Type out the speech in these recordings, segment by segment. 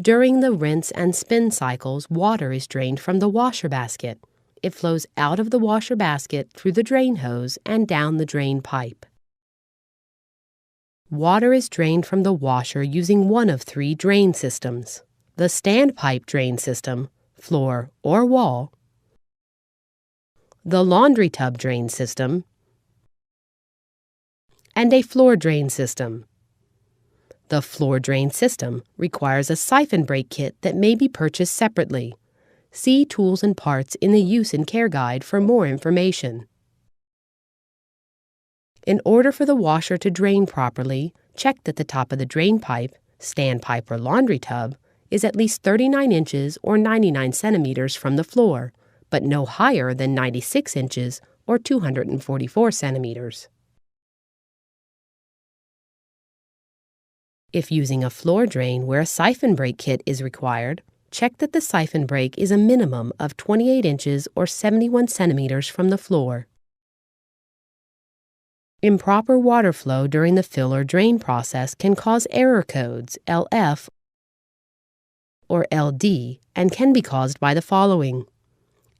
During the rinse and spin cycles, water is drained from the washer basket. It flows out of the washer basket through the drain hose and down the drain pipe. Water is drained from the washer using one of three drain systems: the standpipe drain system, floor or wall, the laundry tub drain system, and a floor drain system. The floor drain system requires a siphon break kit that may be purchased separately. See Tools and Parts in the Use and Care Guide for more information. In order for the washer to drain properly, check that the top of the drain pipe, standpipe, or laundry tub is at least 39 inches or 99 centimeters from the floor, but no higher than 96 inches or 244 centimeters. If using a floor drain where a siphon break kit is required, check that the siphon break is a minimum of 28 inches or 71 centimeters from the floor. Improper water flow during the fill or drain process can cause error codes LF or LD and can be caused by the following: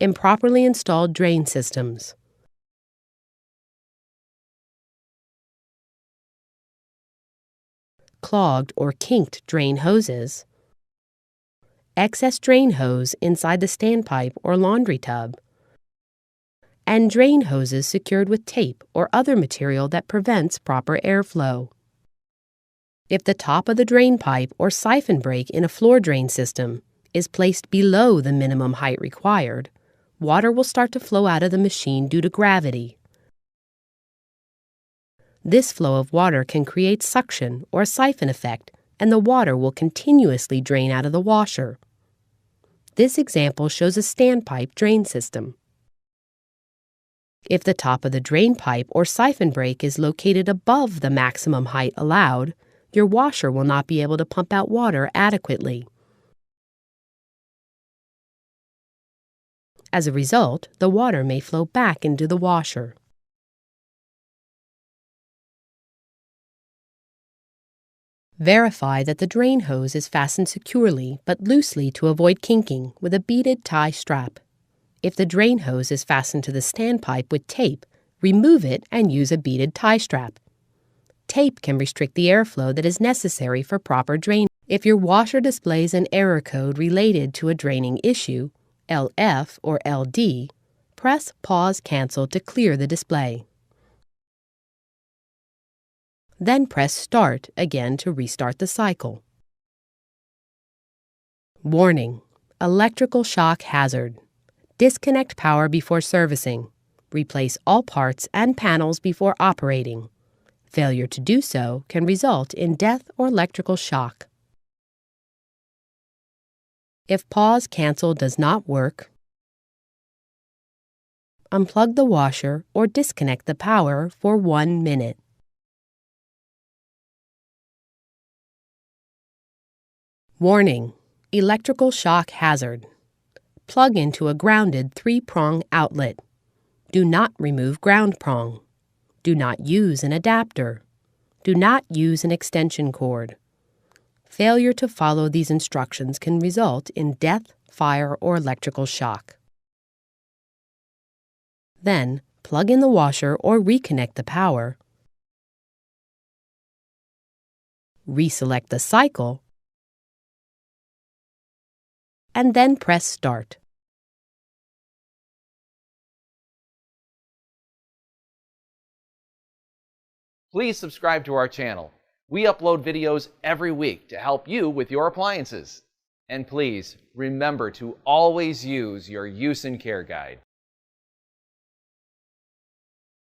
improperly installed drain systems, clogged or kinked drain hoses, excess drain hose inside the standpipe or laundry tub, and drain hoses secured with tape or other material that prevents proper airflow. If the top of the drain pipe or siphon break in a floor drain system is placed below the minimum height required, water will start to flow out of the machine due to gravity. This flow of water can create suction or siphon effect, and the water will continuously drain out of the washer. This example shows a standpipe drain system. If the top of the drain pipe or siphon break is located above the maximum height allowed, your washer will not be able to pump out water adequately. As a result, the water may flow back into the washer. Verify that the drain hose is fastened securely but loosely to avoid kinking with a beaded tie strap. If the drain hose is fastened to the standpipe with tape, remove it and use a beaded tie strap. Tape can restrict the airflow that is necessary for proper drain. If your washer displays an error code related to a draining issue, LF or LD, press Pause Cancel to clear the display. Then press Start again to restart the cycle. Warning: electrical shock hazard. Disconnect power before servicing. Replace all parts and panels before operating. Failure to do so can result in death or electrical shock. If Pause Cancel does not work, unplug the washer or disconnect the power for 1 minute. Warning: electrical shock hazard. Plug into a grounded 3-prong outlet. Do not remove ground prong. Do not use an adapter. Do not use an extension cord. Failure to follow these instructions can result in death, fire, or electrical shock. Then, plug in the washer or reconnect the power. Reselect the cycle, and then press Start. Please subscribe to our channel. We upload videos every week to help you with your appliances. And please remember to always use your Use and Care Guide.